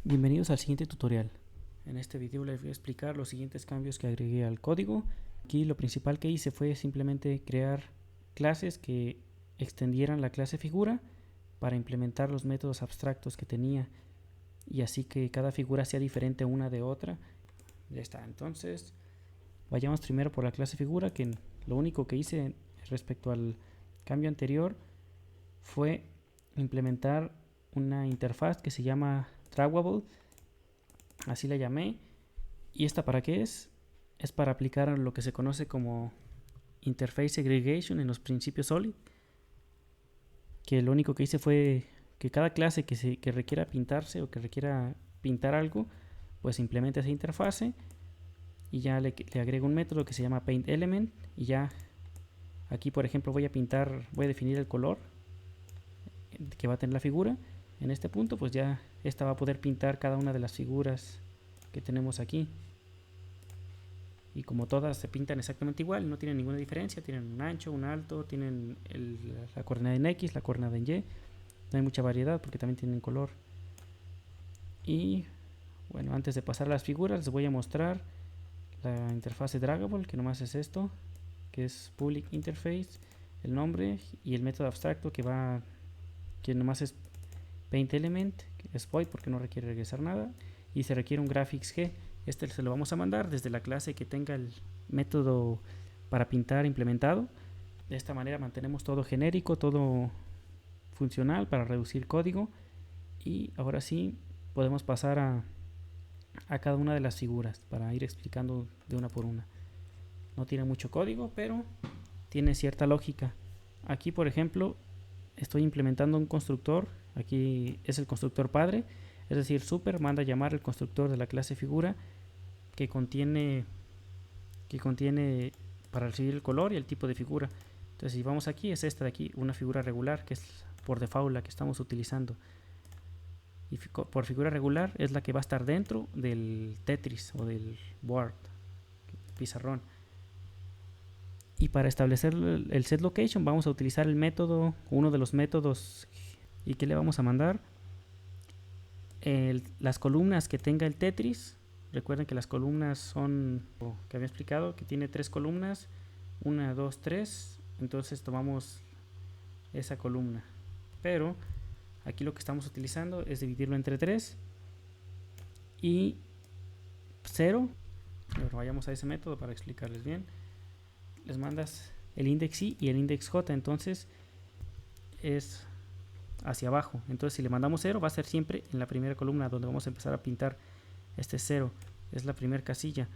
Bienvenidos al siguiente tutorial. En este video les voy a explicar los siguientes cambios que agregué al código. Aquí lo principal que hice fue simplemente crear clases que extendieran la clase figura para implementar los métodos abstractos que tenía y así que cada figura sea diferente una de otra. Ya está, entonces vayamos primero por la clase figura, que lo único que hice respecto al cambio anterior fue implementar una interfaz que se llama Drawable, así la llamé. ¿Y esta para qué es? Es para aplicar lo que se conoce como Interface Segregation en los principios Solid, que lo único que hice fue que cada clase que requiera pintarse o que requiera pintar algo, pues implemente esa interfase y ya le agrego un método que se llama paintElement. Y ya aquí, por ejemplo, voy a definir el color que va a tener la figura. En este punto pues ya esta va a poder pintar cada una de las figuras que tenemos aquí, y como todas se pintan exactamente igual, no tienen ninguna diferencia, tienen un ancho, un alto, tienen la coordenada en X, la coordenada en Y, no hay mucha variedad porque también tienen color. Y bueno, antes de pasar a las figuras les voy a mostrar la interfase Drawable, que nomás es esto, que es Public Interface, el nombre y el método abstracto que nomás es paintElement, que es void porque no requiere regresar nada, y se requiere un graphicsG. Este se lo vamos a mandar desde la clase que tenga el método para pintar implementado. De esta manera mantenemos todo genérico, todo funcional para reducir código. Y ahora sí podemos pasar a cada una de las figuras para ir explicando de una por una. No tiene mucho código, pero tiene cierta lógica. Aquí, por ejemplo, estoy implementando un constructor. Aquí es el constructor padre, es decir, super manda a llamar el constructor de la clase figura que contiene para recibir el color y el tipo de figura. Entonces si vamos aquí, es esta de aquí, una figura regular, que es por default la que estamos utilizando. Y por figura regular es la que va a estar dentro del Tetris o del board, pizarrón. Y para establecer el set location vamos a utilizar el método, uno de los métodos. ¿Y qué le vamos a mandar? Las columnas que tenga el Tetris. Recuerden que las columnas son, que había explicado, que tiene 3 columnas, 1, 2, 3. Entonces tomamos esa columna, pero aquí lo que estamos utilizando es dividirlo entre 3 y 0. Pero vayamos a ese método para explicarles bien. Les mandas el index i y el index j, entonces es hacia abajo. Entonces si le mandamos 0 va a ser siempre en la primera columna donde vamos a empezar a pintar. Este 0 es la primera casilla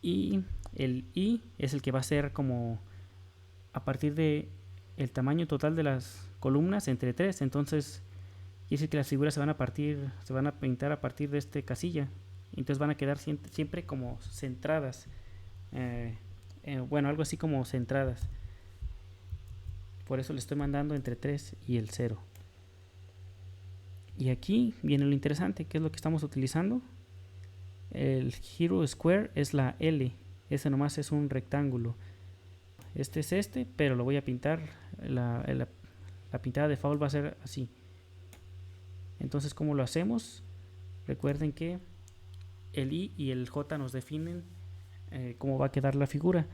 y el i es el que va a ser como a partir de el tamaño total de las columnas entre 3. Entonces quiere decir que las figuras se van a pintar a partir de esta casilla, entonces van a quedar siempre como centradas, bueno, algo así como centradas. Por eso le estoy mandando entre 3 y el 0. Y aquí viene lo interesante, que es lo que estamos utilizando. El Hero Square es la L. Ese nomás es un rectángulo. Este es este, pero lo voy a pintar. La pintada de default va a ser así. Entonces, ¿cómo lo hacemos? Recuerden que el I y el J nos definen cómo va a quedar la figura.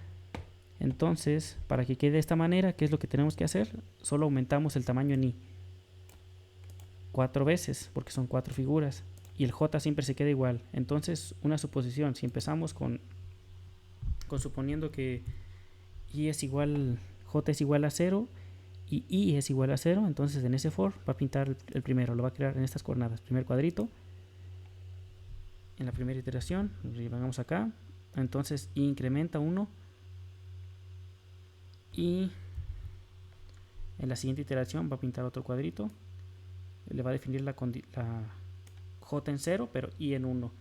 Entonces, para que quede de esta manera, ¿qué es lo que tenemos que hacer? Solo aumentamos el tamaño en I 4 veces, porque son 4 figuras. Y el J siempre se queda igual. Entonces, una suposición, si empezamos con suponiendo que I es igual, J es igual a 0 y I es igual a 0, entonces en ese for va a pintar el primero, lo va a crear en estas coordenadas, primer cuadrito, en la primera iteración, vamos acá, entonces I incrementa 1 y en la siguiente iteración va a pintar otro cuadrito, le va a definir la J en 0 pero I en 1,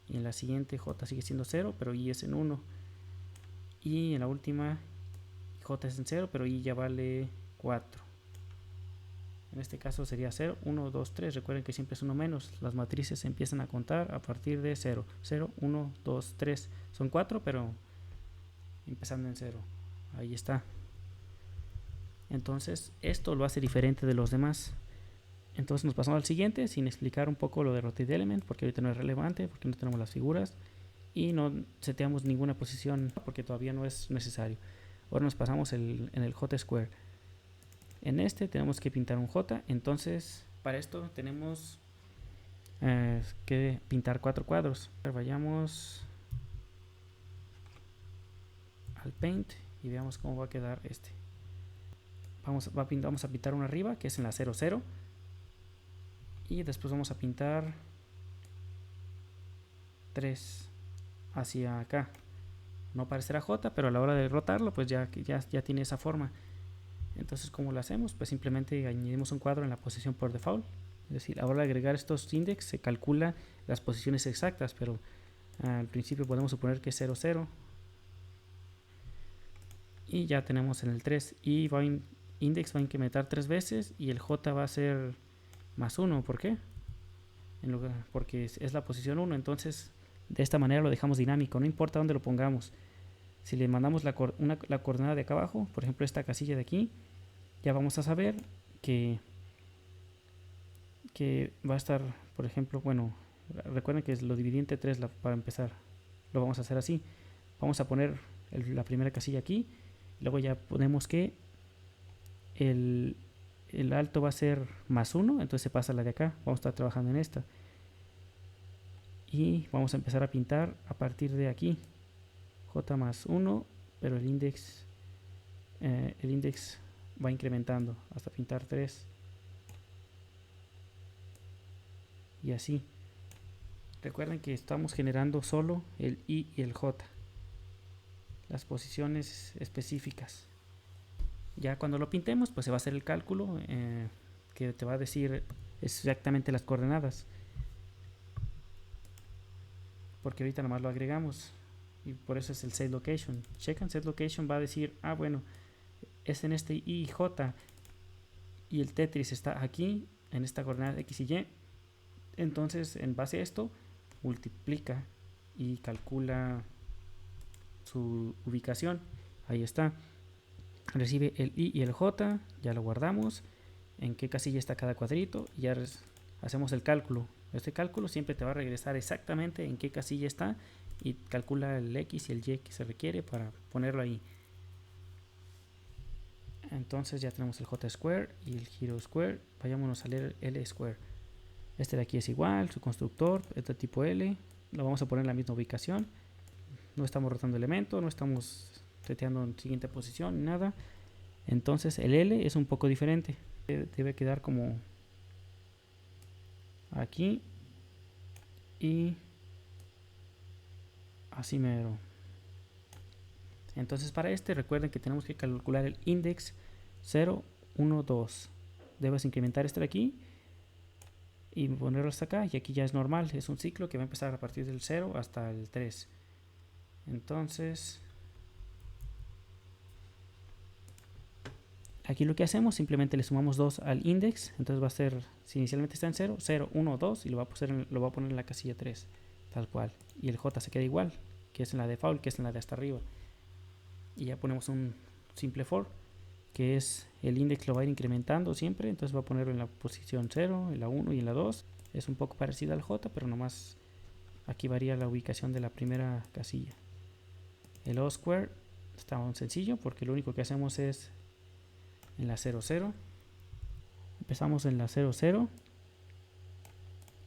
y en la siguiente J sigue siendo 0 pero I es en 1, y en la última J es en 0 pero I ya vale 4. En este caso sería 0, 1, 2, 3. Recuerden que siempre es 1 menos. Las matrices se empiezan a contar a partir de 0. 0, 1, 2, 3. Son 4, pero empezando en 0. Ahí está. Entonces, esto lo hace diferente de los demás. Entonces nos pasamos al siguiente sin explicar un poco lo de Rotate Element, porque ahorita no es relevante, porque no tenemos las figuras y no seteamos ninguna posición porque todavía no es necesario. Ahora nos pasamos en el J Square. En este tenemos que pintar un J, entonces para esto tenemos que pintar 4 cuadros. Vayamos al Paint y veamos cómo va a quedar este. Vamos a pintar uno arriba, que es en la 00, y después vamos a pintar 3 hacia acá. No parecerá J, pero a la hora de rotarlo pues ya tiene esa forma. Entonces, ¿cómo lo hacemos? Pues simplemente añadimos un cuadro en la posición por default. Es decir, ahora al agregar estos index se calcula las posiciones exactas, pero al principio podemos suponer que es 0, 0. Y ya tenemos en el 3. Y index va a incrementar 3 veces y el J va a ser más 1. ¿Por qué? Porque es la posición 1. Entonces, de esta manera lo dejamos dinámico. No importa dónde lo pongamos. Si le mandamos la coordenada de acá abajo, por ejemplo esta casilla de aquí, ya vamos a saber que va a estar, por ejemplo, bueno, recuerden que lo dividí entre 3 para empezar. Lo vamos a hacer así. Vamos a poner la primera casilla aquí. Luego ya ponemos que el alto va a ser más 1, entonces se pasa la de acá. Vamos a estar trabajando en esta. Y vamos a empezar a pintar a partir de aquí. J más 1, pero el index va incrementando hasta pintar 3. Y así. Recuerden que estamos generando solo el I y el J. Las posiciones específicas. Ya cuando lo pintemos, pues se va a hacer el cálculo que te va a decir exactamente las coordenadas. Porque ahorita nomás lo agregamos. Y por eso es el set location. Checan set location, va a decir, ah bueno, es en este I y J. Y el Tetris está aquí, en esta coordenada X y Y. Entonces, en base a esto, multiplica y calcula su ubicación. Ahí está. Recibe el I y el J, ya lo guardamos. En qué casilla está cada cuadrito y ya hacemos el cálculo. Este cálculo siempre te va a regresar exactamente en qué casilla está y calcula el X y el Y que se requiere para ponerlo ahí. Entonces ya tenemos el J square y el Hero square. Vayámonos a leer el L square. Este de aquí es igual, su constructor, este tipo L. Lo vamos a poner en la misma ubicación. No estamos rotando elemento, no estamos seteando en siguiente posición ni nada. Entonces el L es un poco diferente. Debe quedar como aquí y así mero. Entonces para este recuerden que tenemos que calcular el index 0, 1, 2. Debes incrementar este de aquí y ponerlo hasta acá, y aquí ya es normal, es un ciclo que va a empezar a partir del 0 hasta el 3. Entonces aquí lo que hacemos, simplemente le sumamos 2 al index. Entonces va a ser, si inicialmente está en 0, 0, 1, 2 y lo va a poner en la casilla 3, tal cual. Y el J se queda igual, que es en la default, que es en la de hasta arriba. Y ya ponemos un simple for, que es el index lo va a ir incrementando siempre. Entonces va a ponerlo en la posición 0, en la 1 y en la 2. Es un poco parecido al J, pero nomás aquí varía la ubicación de la primera casilla. El O square está muy sencillo porque lo único que hacemos es en la 0, 0. Empezamos en la 0, 0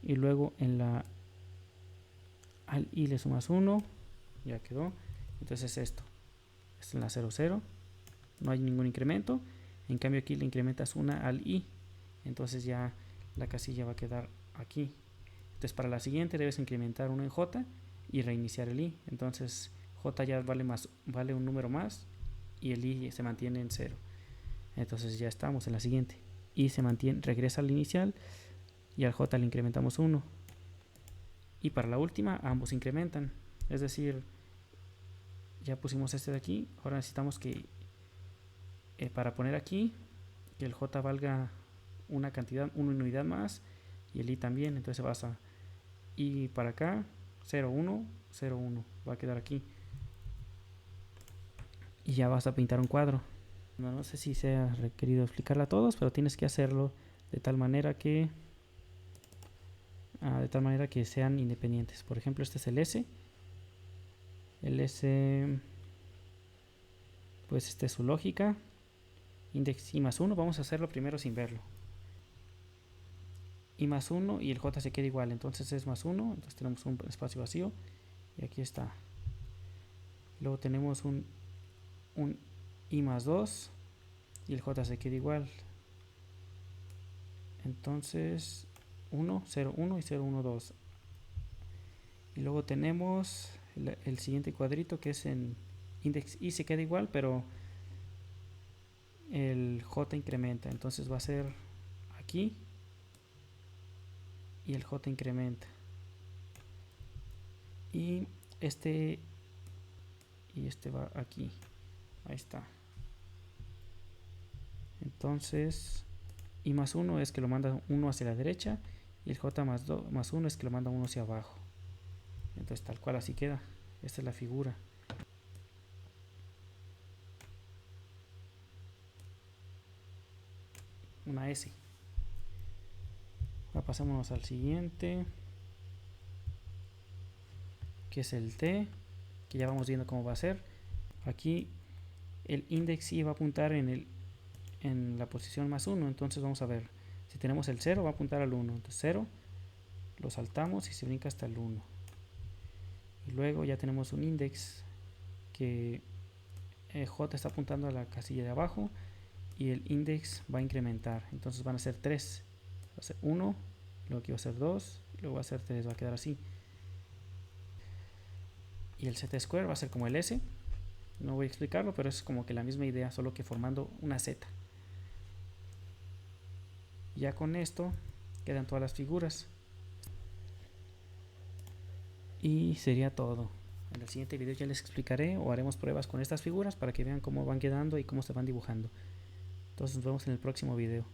y luego en la al I le sumas 1, ya quedó. Entonces es esto, es en la 0, 0, no hay ningún incremento. En cambio aquí le incrementas una al I, entonces ya la casilla va a quedar aquí. Entonces para la siguiente debes incrementar uno en J y reiniciar el I. Entonces J ya vale un número más y el I se mantiene en 0. Entonces ya estamos en la siguiente. I se mantiene, regresa al inicial y al J le incrementamos 1. Y para la última ambos incrementan. Es decir, ya pusimos este de aquí. Ahora necesitamos que para poner aquí que el J valga una unidad más y el I también. Entonces vas a I para acá 0, 1, 0, 1. Va a quedar aquí. Y ya vas a pintar un cuadro. No sé si sea requerido explicarla a todos, pero tienes que hacerlo de tal manera que sean independientes. Por ejemplo, este es el S. El S, pues esta es su lógica. Index i más 1, vamos a hacerlo primero sin verlo. I más 1 y el J se queda igual, entonces es más 1, entonces tenemos un espacio vacío y aquí está. Luego tenemos un I más 2 y el J se queda igual. Entonces 1, 0, 1 y 0, 1, 2. Y luego tenemos el siguiente cuadrito que es en index i se queda igual, pero el J incrementa, entonces va a ser aquí y el J incrementa. Y este va aquí. Ahí está. Entonces i más 1 es que lo manda 1 hacia la derecha y el J más 1 es que lo manda 1 hacia abajo. Entonces tal cual así queda. Esta es la figura. Una S. Ahora pasamos al siguiente, que es el T, que ya vamos viendo cómo va a ser. Aquí el index i va a apuntar en la posición más 1, entonces vamos a ver. Si tenemos el 0 va a apuntar al 1, entonces 0 lo saltamos y se brinca hasta el 1. Y luego ya tenemos un index que J está apuntando a la casilla de abajo y el index va a incrementar, entonces van a ser 3, va a ser 1, luego aquí va a ser 2, luego va a ser 3, va a quedar así. Y el z square va a ser como el S, no voy a explicarlo, pero es como que la misma idea, solo que formando una z. Ya con esto quedan todas las figuras. Y sería todo. En el siguiente video ya les explicaré o haremos pruebas con estas figuras para que vean cómo van quedando y cómo se van dibujando. Entonces nos vemos en el próximo video.